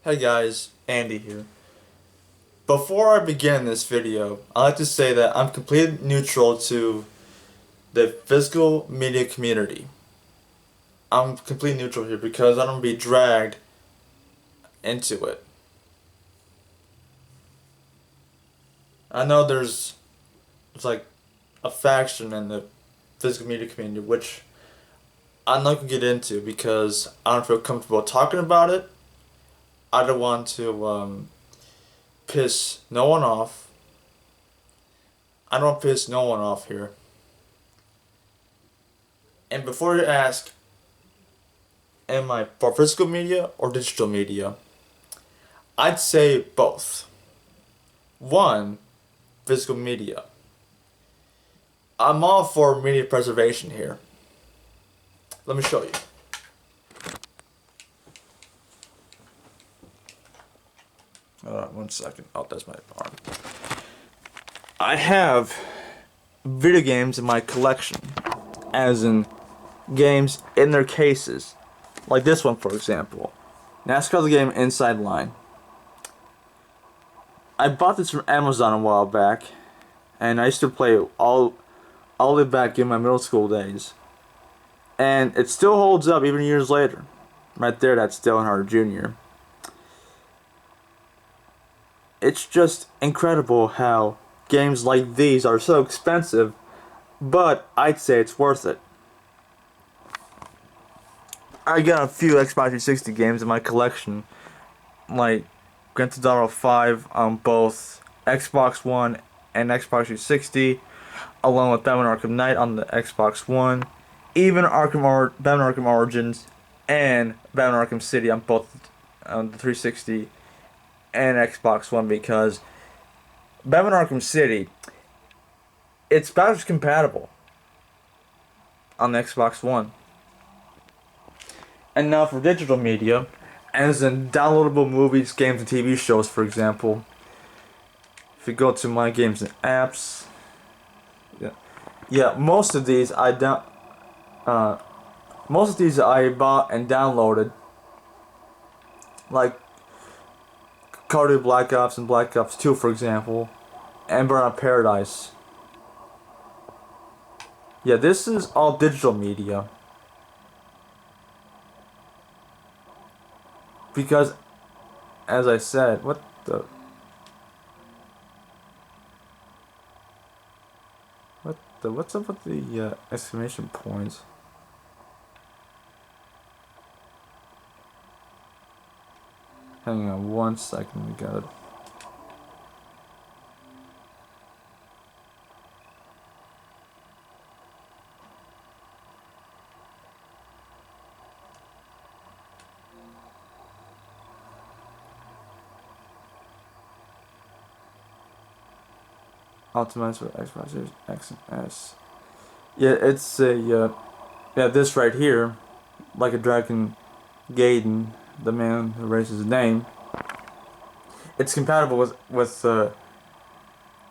Hey guys, Andy here. Before I begin this video, I'd like to say that I'm completely neutral to the physical media community. I'm completely neutral here because I don't be dragged into it. I know there's like a faction in the physical media community which I'm not gonna get into because I don't feel comfortable talking about it. I don't want to piss no one off. I don't piss no one off here. And before you ask, am I for physical media or digital media? I'd say both. One, physical media. I'm all for media preservation here. Let me show you. One second. Oh, that's my arm. I have video games in my collection, as in games in their cases. Like this one, for example. NASCAR the game Inside Line. I bought this from Amazon a while back, and I used to play all the way back in my middle school days. And it still holds up even years later. Right there, that's Dale Earnhardt Jr. It's just incredible how games like these are so expensive, but I'd say it's worth it. I got a few Xbox 360 games in my collection, like Grand Theft Auto 5 on both Xbox One and Xbox 360, along with Batman Arkham Knight on the Xbox One, even Batman Arkham Origins and Batman Arkham City on both on the 360 and Xbox One because Batman Arkham City, it's backwards compatible on the Xbox One. And now for digital media, as in downloadable movies, games, and TV shows, for example. If you go to my games and apps, yeah, most of these I bought and downloaded, like Call of Duty Black Ops and Black Ops 2, for example, and Burnout Paradise. Yeah, this is all digital media. Because, as I said, what's up with the exclamation points? Hang on one second, we got it. Optimized for Xbox Series X and S. Yeah, it's yeah, this right here, like a dragon, Gaiden, the man who raises his name. It's compatible with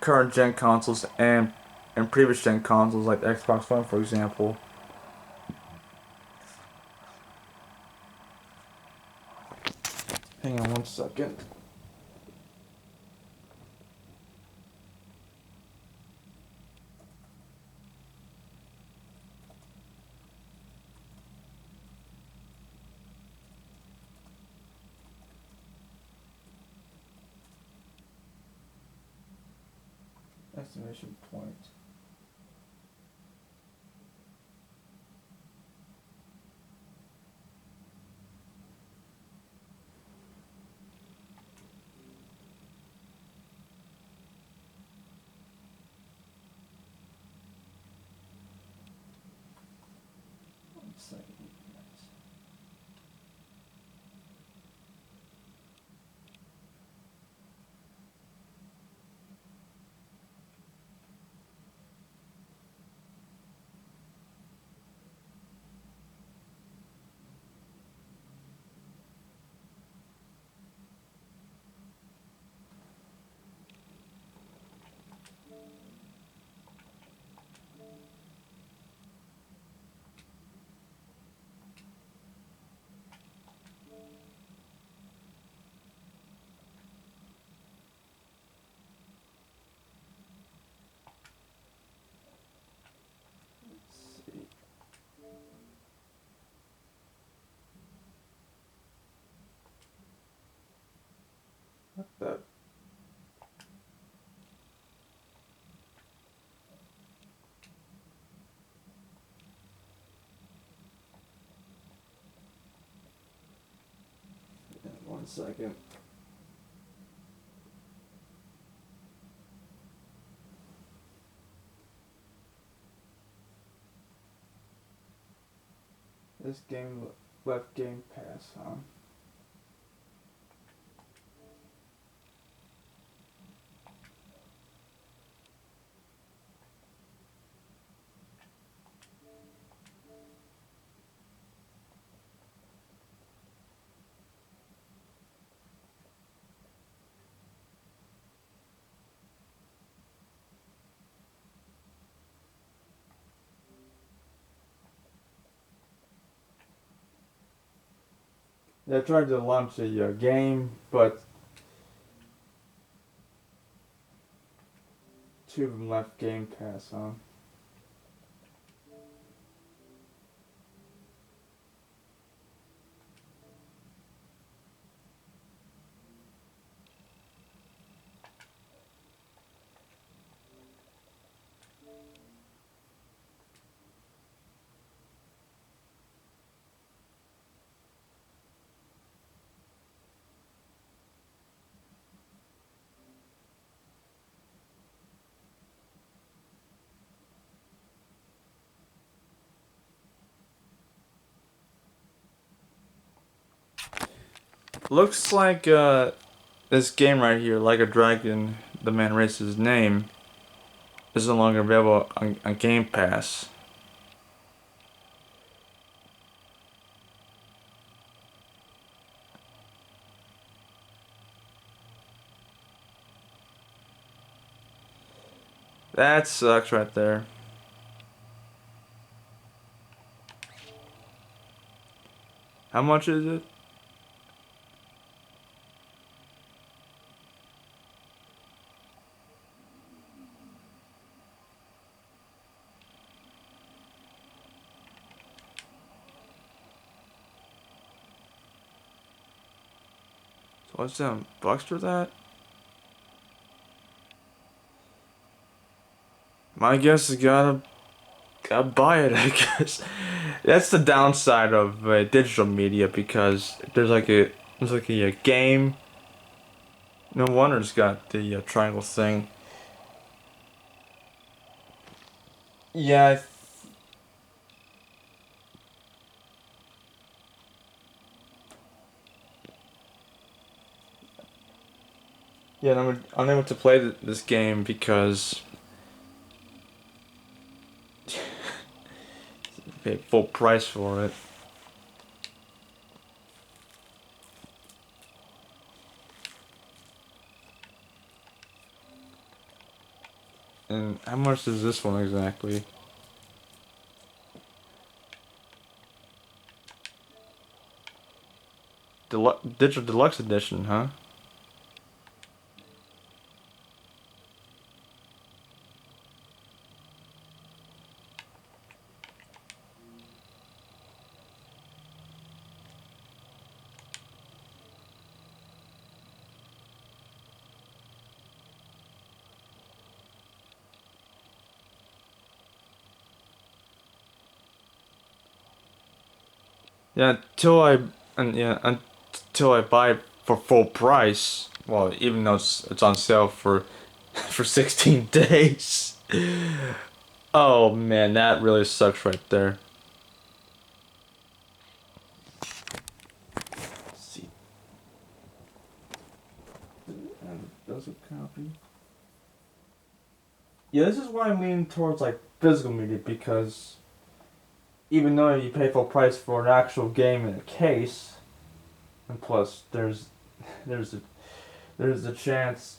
current gen consoles and previous gen consoles like the Xbox One, for example. Hang on one second. Exclamation point. One second. second. This game left Game Pass, huh? They tried to launch a game, but two of them left Game Pass, huh? Looks like this game right here, Like a Dragon, the man raised his name, is no longer available on Game Pass. That sucks right there. How much is it? So what's $7 for that? My guess is gotta buy it, I guess. That's the downside of digital media, because there's like a game. No wonder it's got the triangle thing. Yeah. Yeah, I'm unable to play this game because I paid full price for it. And how much is this one exactly? Digital Deluxe Edition, huh? Yeah, until I buy it for full price. Well, even though it's on sale for for 16 days. Oh man, that really sucks right there. Let's see. Does it copy? Yeah, this is why I'm leaning towards like physical media, because even though you pay full price for an actual game in a case, and plus there's a there's a chance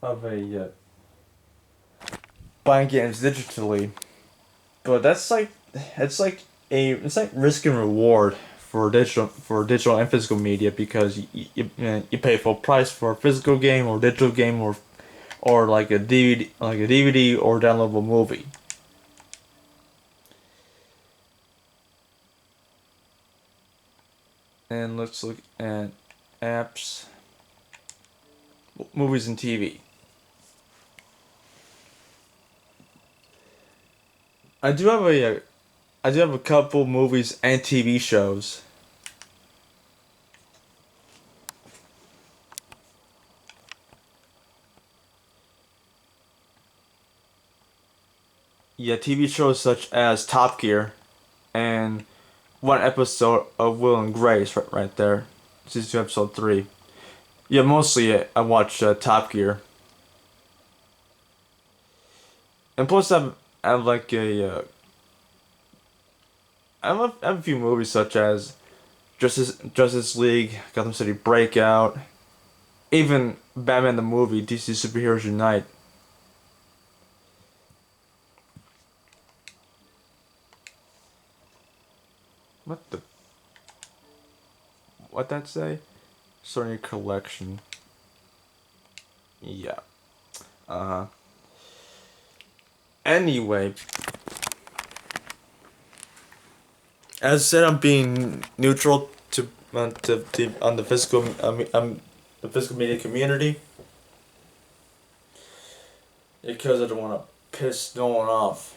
of a buying games digitally, but it's like risk and reward for digital and physical media, because you pay full price for a physical game or digital game, or like a DVD or downloadable movie. And let's look at apps, movies and TV. I do have a couple movies and TV shows Yeah, TV shows such as Top Gear and one episode of Will and Grace right there, season 2, episode 3. Yeah, mostly I watch Top Gear, and plus I have like I have a few movies such as Justice League, Gotham City Breakout, even Batman the movie, DC Superheroes Unite. What the what that say? Sony collection. Yeah. Uh. Anyway, as I said, I'm being neutral to on the physical media community because I don't want to piss no one off.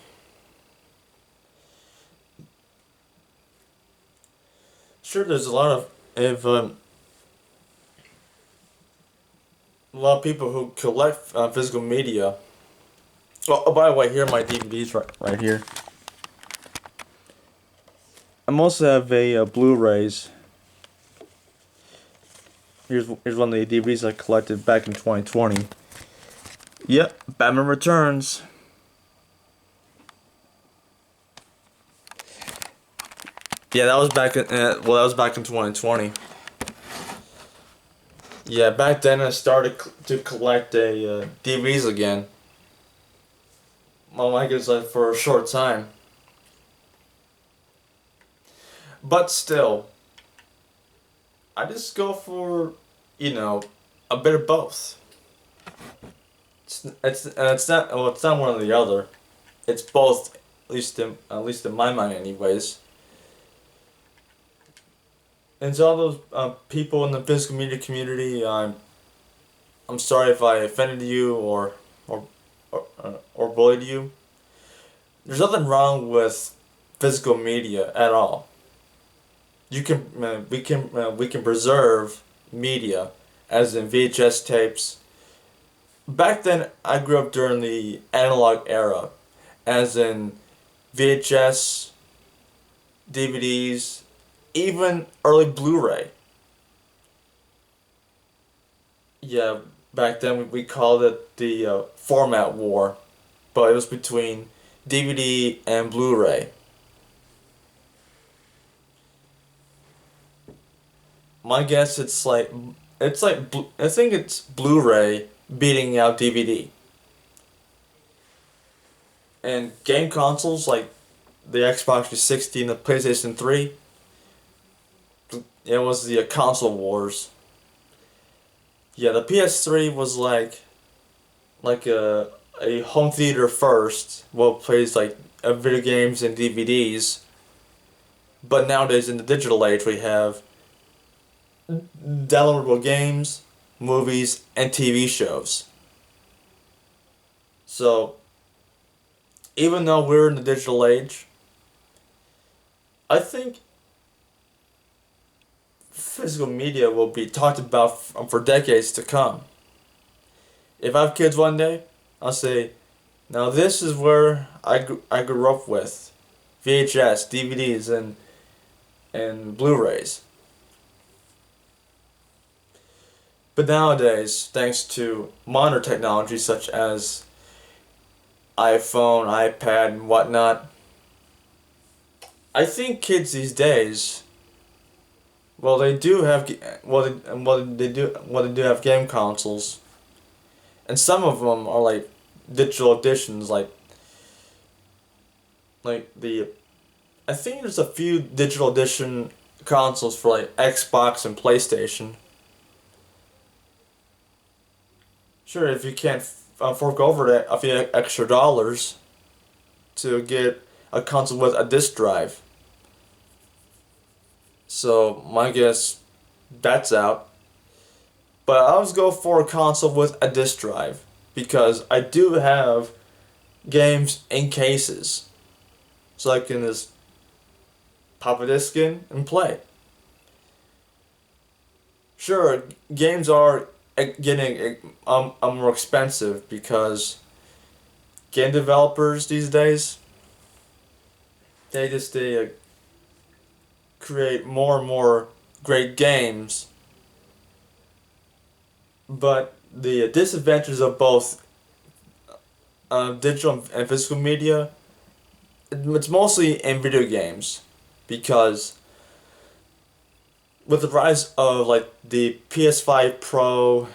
Sure, there's a lot of a lot of people who collect physical media. Oh, by the way, here are my DVDs right here. I also have a Blu-rays. Here's one of the DVDs I collected back in 2020. Yep, Batman Returns. Yeah, that was back in that was back in 2020. Yeah, back then I started to collect DVDs again. Well, I guess for a short time. But still, I just go for, a bit of both. It's not one or the other. It's both, at least in my mind, anyways. And to all those people in the physical media community, I'm sorry if I offended you or bullied you. There's nothing wrong with physical media at all. We can preserve media, as in VHS tapes. Back then, I grew up during the analog era, as in VHS, DVDs, even early Blu-ray. Yeah, back then we called it the format war, but it was between DVD and Blu-ray. My guess I think it's Blu-ray beating out DVD. And game consoles like the Xbox 360 and the PlayStation 3, it was the console wars. Yeah, the PS3 was like a home theater first, well, plays like video games and DVDs. But nowadays in the digital age, we have downloadable games, movies, and TV shows. So, even though we're in the digital age, I think physical media will be talked about for decades to come. If I have kids one day, I'll say, now this is where I grew up with VHS, DVDs, and Blu-rays. But nowadays, thanks to modern technology such as iPhone, iPad, and whatnot, I think kids these days, well, they do have they do have game consoles, and some of them are like digital editions, like the I think there's a few digital edition consoles for like Xbox and PlayStation. Sure, if you can't fork over that a few extra dollars to get a console with a disc drive. So my guess, that's out. But I always go for a console with a disc drive because I do have games in cases, so I can just pop a disc in and play. Sure, games are getting more expensive because game developers these days. They create more and more great games, but the disadvantages of both digital and physical media, it's mostly in video games, because with the rise of like the PS5 Pro,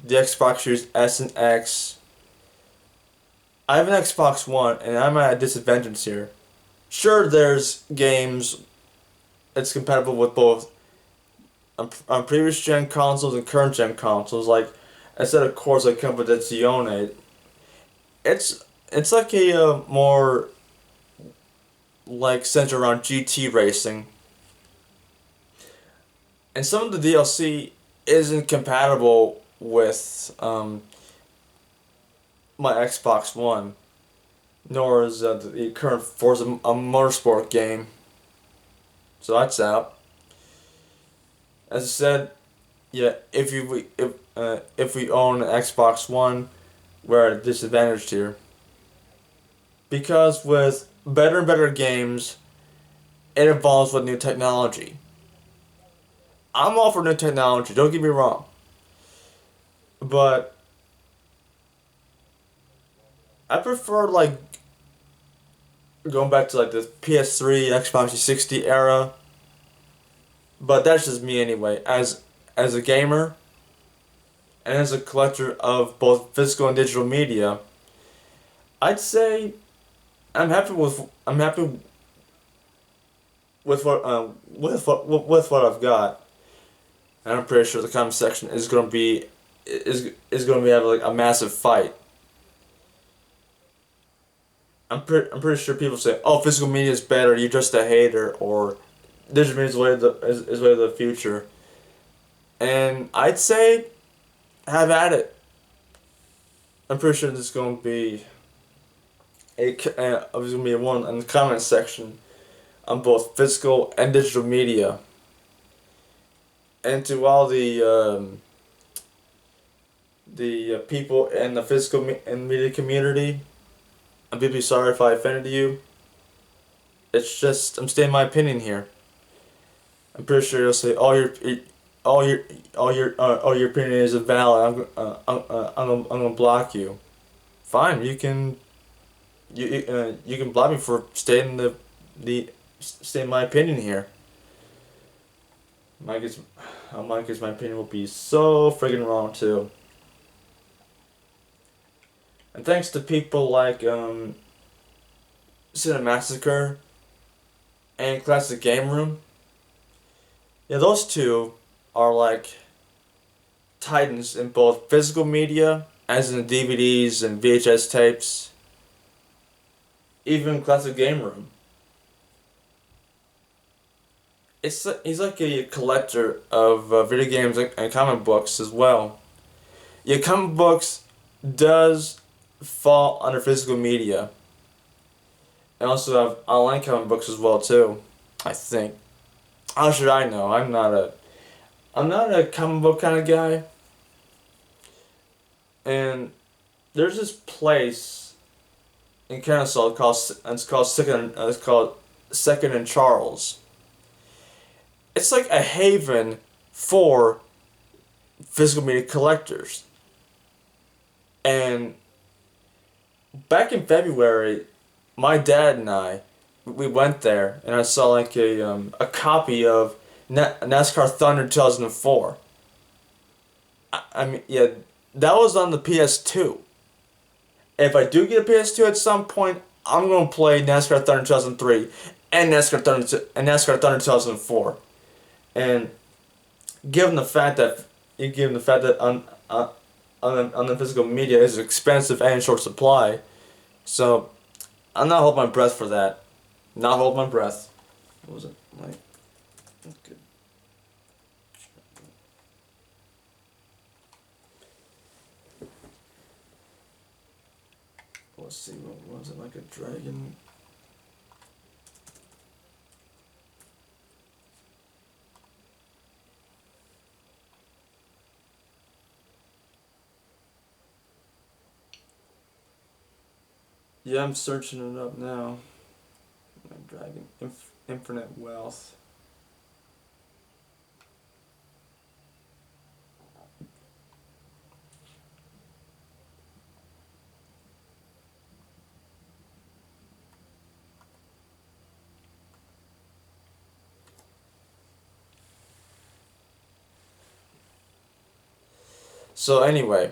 the Xbox Series S and X, I have an Xbox One and I'm at a disadvantage here. Sure, there's games it's compatible with both on previous gen consoles and current gen consoles. Like I said, of course, like Competizione. It's like a more like centered around GT racing, and some of the DLC isn't compatible with my Xbox One, nor is the current Forza Motorsport game. So that's out. As I said, yeah, if we own an Xbox One, we're at a disadvantage here. Because with better and better games, it evolves with new technology. I'm all for new technology, don't get me wrong. But I prefer like going back to like the PS3, Xbox 360 era. But that's just me anyway. As a gamer and as a collector of both physical and digital media, I'd say I'm happy with what I've got. And I'm pretty sure the comment section is gonna be having like a massive fight. I'm pretty sure people say, "Oh, physical media is better. You're just a hater," or "Digital media is way of the future." And I'd say, have at it. I'm pretty sure there's gonna be there's gonna be one in the comment section on both physical and digital media. And to all the people in the physical and media community, I'm deeply sorry if I offended you. It's just I'm stating my opinion here. I'm pretty sure you'll say all your opinion is valid. I'm gonna block you. Fine, you can block me for stating the stating my opinion here. My guess, my opinion will be so friggin' wrong too. And thanks to people like Cinemassacre and Classic Game Room. Yeah, those two are like titans in both physical media, as in DVDs and VHS tapes, even Classic Game Room. He's like a collector of video games and comic books as well. Yeah, comic books does fall under physical media. And also have online comic books as well too, I think. How should I know? I'm not a comic book kind of guy. And there's this place in Kennesaw it's called Second and Charles. It's like a haven for physical media collectors. And back in February, my dad and we went there, and I saw like a copy of NASCAR Thunder 2004. I mean, yeah, that was on the PS2. If I do get a PS2 at some point, I'm gonna play NASCAR Thunder 2003 and NASCAR Thunder 2004. And given the fact that on the physical media is expensive and in short supply, so I'm not holding my breath for that. Not hold my breath. What was it like? Okay. Let's see. What was it like? A dragon. Yeah, I'm searching it up now. I'm dragging infinite wealth. So anyway,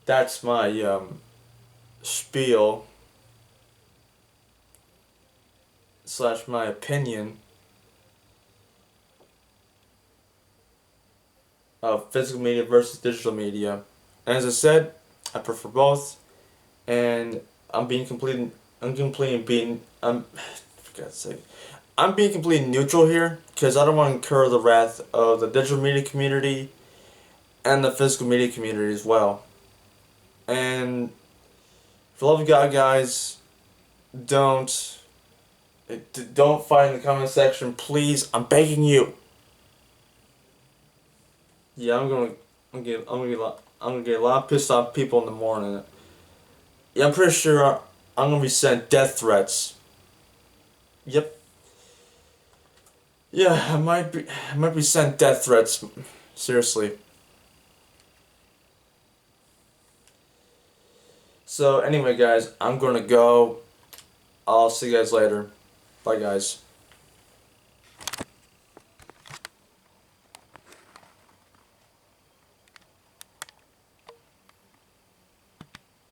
that's my spiel slash my opinion of physical media versus digital media. And as I said, I prefer both, and I'm completely being, for God's sake, I'm being completely neutral here because I don't want to incur the wrath of the digital media community and the physical media community as well. And for the love of God, guys, don't don't fight in the comment section, please. I'm begging you. Yeah, I'm gonna get a lot of pissed off people in the morning. Yeah, I'm pretty sure I'm gonna be sent death threats. Yep. Yeah, I might be sent death threats. Seriously. So anyway, guys, I'm gonna go. I'll see you guys later. Bye, guys.